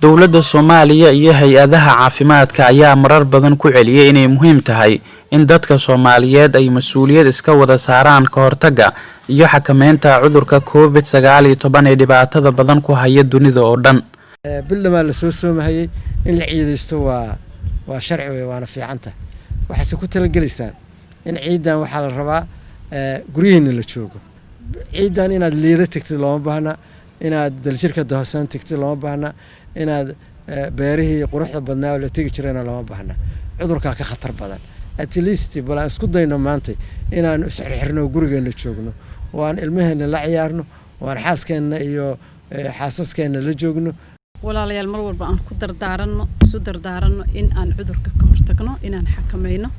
dowladda Soomaaliya iyo hay'adaha caafimaadka ayaa marar badan ku celiyay inay muhiim tahay in dadka Soomaaliyeed ay mas'uuliyad iska wada saaraan ka hortagga iyo xakameynta cudurka COVID-19 ee dhibaatada badan ku haya dunida oo dhan. Bildama la soo soomahayay in la ciidaysto waa sharci weey waana fiicanta. Waxaase ku talagalaysaan in ciidan waxa la rabaa guriyeen la joogo. Ciidan inaad leedo tagtid looma baahna, inaad daljirka dahsan tagtid looma baahna, inaad beerihii quruxda badnaa la tagi jireen looma baahna. Cudurka ka khatar badan. At least bala isku dayno maanta inaan isxirxirno gurigeena joogno oo aan ilmaheena la ciyaarno oo aan xaaskeena iyo xaasaskeena la joogno. walaalayaal mar walba aan ku dardaaranno in aan cudurka ka hortagno inaan xakameyno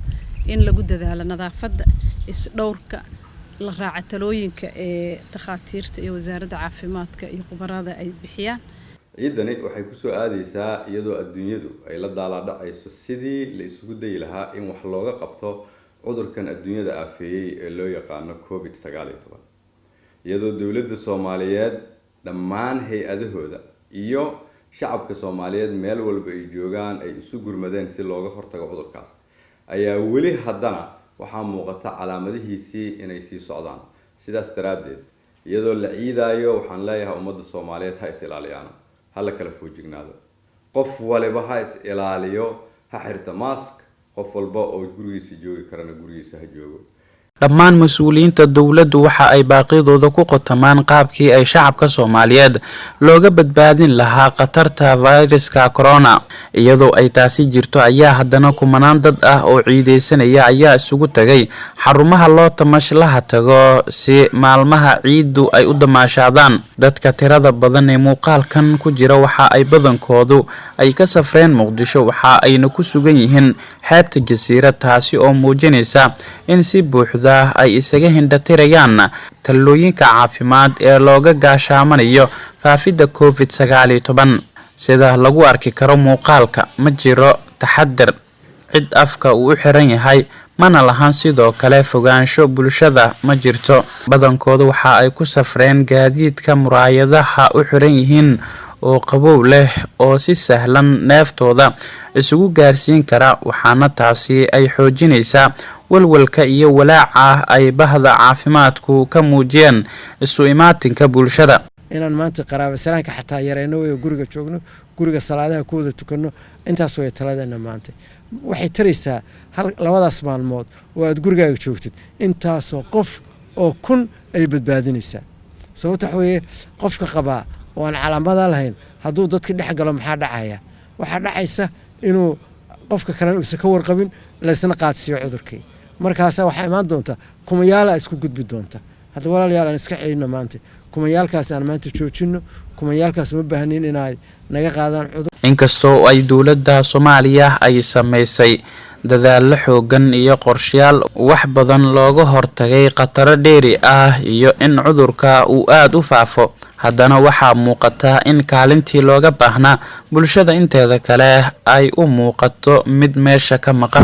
in lagu dadaalo nadaafadda isdhowrka la raaca talooyinka ee takhaatiirta iyo wasaaradda caafimaadka iyo khubarada ay bixiyaan. ciidani waxay ku soo aadaysaa iyadoo adduunyadu ay la daaladhacayso sidii la isugu day lahaa in wax looga qabto cudurkan adduunyada aafeeyay ee loo yaqaan COVID-19 iyadoo dawladda Soomaaliyeed dhammaan hay'adahooda iyo shacabka Soomaaliyeed meel walba ay joogaan ay isu gurmadeen si looga hortago cudurkaas ayaa wali haddana waxaa muuqata calaamadihiisii inay sii socdaan sidaas daraadeed iyadoo la ciidayo waxaan leeyahay ummadda Soomaaliyeed ha is ilaaliyaan hala kala foojignaado qof waliba ha is ilaaliyo ha xirta mask qof walba oo gurigiisa joogi karana gurigiisa ha joogo. dhammaan mas'uuliyiinta dawladdu waxa ay baaqidooda ku qotamaan qaabkii ay shacabka Soomaaliyeed looga badbaadin lahaa khatarta fayraska corona iyadoo ay taasi jirto ayaa haddana kumanaan dad ah oo ciideysanaya ayaa isugu tagay xarumaha loo tamashlaha tago si maalmaha ciidu ay u damaashadaan. dadka tirada badan ee muuqaalkan ku jira waxa ay badankoodu ay ka safreen Muqdisho waxa ayna ku sugan yihiin xeebta jasiirad taasi oo muujinaysa in si buuxda ay isaga hindhatirayaan talooyinka caafimaad ee looga gaashaamanayo faafidda COVID-19 sida lagu arki karo muuqaalka ma jiro taxaddar cid afka uu xiran yahay mana lahan sidoo kale fogaansho bulshada ma jirto badankoodu waxa ay ku safreen gaadiidka muraayadaha u xiran yihiin oo qabow leh oo si sahlan neeftooda isugu gaarsiin kara waxaana taasi ay xoojinaysaa walwalka iyo walaaca ay bahda caafimaadku ka muujiyeen isu imaatinka bulshada. inaan maanta qaraabo salaanka xataa yareyno way guriga joogno guriga salaadaha ku wada tukano intaas way taladeena maanta waxay taraysaa labadaas maalmood oo aad gurigaaga joogtid intaasoo qof oo kun ay badbaadinaysaa sababta weeye qofka qabaa oo aan calaamada lahayn hadduu dadka dhex galo maxaa dhacaya waxaa dhacaysa inuu qofka kale uu ka warqabin la isna qaadsiyo cudurkii markaas waxa imaan doonta kumayaala isku gudbi doonta hadda walaalayaal aan iska ceeyno maanta kumayaalkaas aan maanta joojino kumayaalkaas ma baahnin inay naga qaadaan cudur. inkastoo ay dawladda Soomaaliya ay sameysay dadaal xoogan iyo qorshayaal wax badan looga hortagay khataro dheeri ah iyo in cudurka uu aad u faafo haddana waxaa muuqata in kaalintii looga baahnaa bulshada inteeda kale ay u muuqato mid meesha ka maqan.